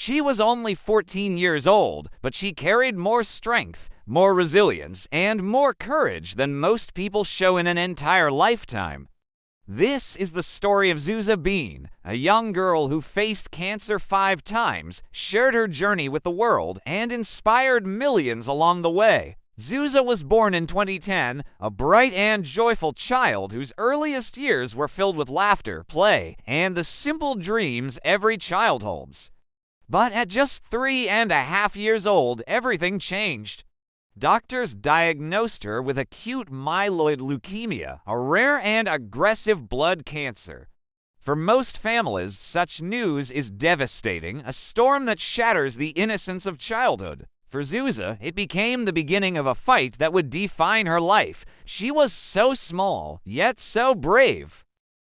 She was only 14 years old, but she carried more strength, more resilience, and more courage than most people show in an entire lifetime. This is the story of Zuza Beine, a young girl who faced cancer 5 times, shared her journey with the world, and inspired millions along the way. Zuza was born in 2010, a bright and joyful child whose earliest years were filled with laughter, play, and the simple dreams every child holds. But at just 3.5 years old, everything changed. Doctors diagnosed her with acute myeloid leukemia, a rare and aggressive blood cancer. For most families, such news is devastating, a storm that shatters the innocence of childhood. For Zuza, it became the beginning of a fight that would define her life. She was so small, yet so brave.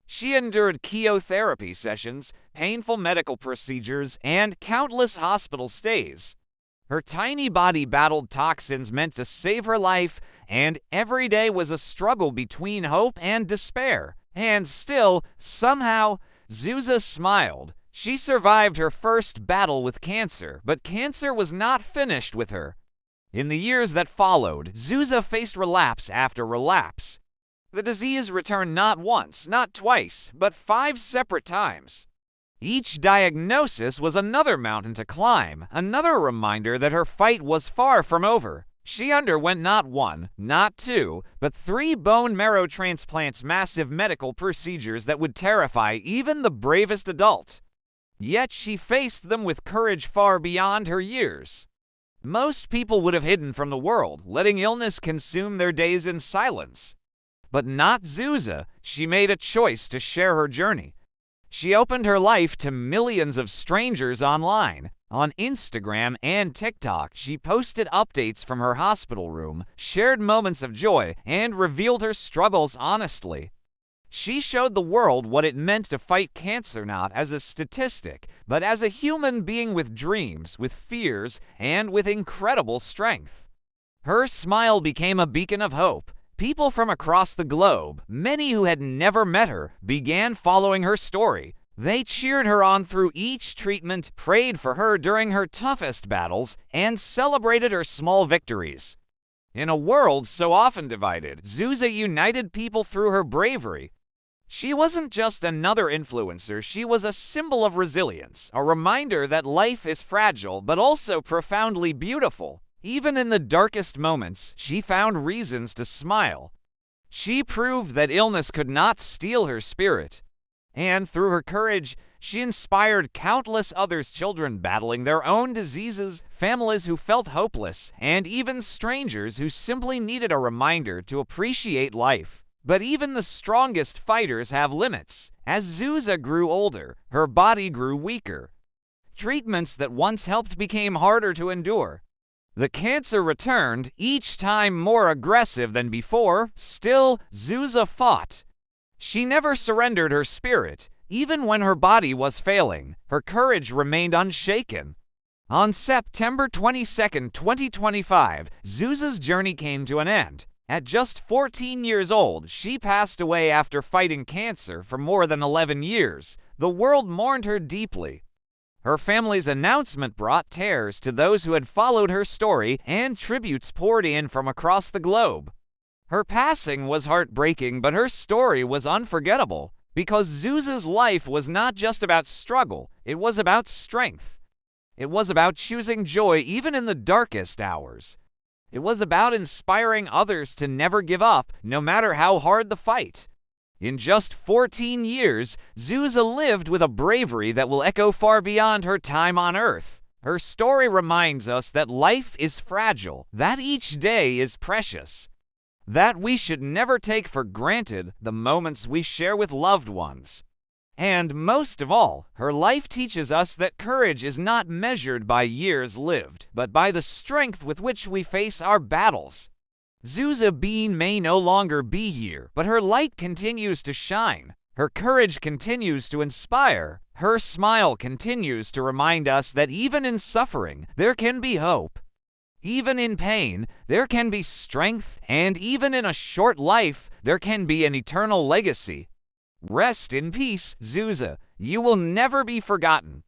She endured chemotherapy sessions, painful medical procedures, and countless hospital stays. Her tiny body battled toxins meant to save her life, and every day was a struggle between hope and despair. And still, somehow, Zuza smiled. She survived her first battle with cancer, but cancer was not finished with her. In the years that followed, Zuza faced relapse after relapse. The disease returned not once, not twice, but 5 separate times. Each diagnosis was another mountain to climb, another reminder that her fight was far from over. She underwent not 1, not 2, but 3 bone marrow transplants, massive medical procedures that would terrify even the bravest adult. Yet she faced them with courage far beyond her years. Most people would have hidden from the world, letting illness consume their days in silence. But not Zuza. She made a choice to share her journey. She opened her life to millions of strangers online. On Instagram and TikTok, she posted updates from her hospital room, shared moments of joy, and revealed her struggles honestly. She showed the world what it meant to fight cancer not as a statistic, but as a human being with dreams, with fears, and with incredible strength. Her smile became a beacon of hope. People from across the globe, many who had never met her, began following her story. They cheered her on through each treatment, prayed for her during her toughest battles, and celebrated her small victories. In a world so often divided, Zuza united people through her bravery. She wasn't just another influencer, she was a symbol of resilience, a reminder that life is fragile but also profoundly beautiful. Even in the darkest moments, she found reasons to smile. She proved that illness could not steal her spirit. And through her courage, she inspired countless other children battling their own diseases, families who felt hopeless, and even strangers who simply needed a reminder to appreciate life. But even the strongest fighters have limits. As Zuza grew older, her body grew weaker. Treatments that once helped became harder to endure. The cancer returned, each time more aggressive than before. Still, Zuza fought. She never surrendered her spirit. Even when her body was failing, her courage remained unshaken. On September 22, 2025, Zuza's journey came to an end. At just 14 years old, she passed away after fighting cancer for more than 11 years. The world mourned her deeply. Her family's announcement brought tears to those who had followed her story, and tributes poured in from across the globe. Her passing was heartbreaking, but her story was unforgettable, because Zuza's life was not just about struggle, it was about strength. It was about choosing joy even in the darkest hours. It was about inspiring others to never give up, no matter how hard the fight. In just 14 years, Zuza lived with a bravery that will echo far beyond her time on Earth. Her story reminds us that life is fragile, that each day is precious, that we should never take for granted the moments we share with loved ones. And most of all, her life teaches us that courage is not measured by years lived, but by the strength with which we face our battles. Zuza Beine may no longer be here, but her light continues to shine. Her courage continues to inspire. Her smile continues to remind us that even in suffering, there can be hope. Even in pain, there can be strength, and even in a short life, there can be an eternal legacy. Rest in peace, Zuza. You will never be forgotten.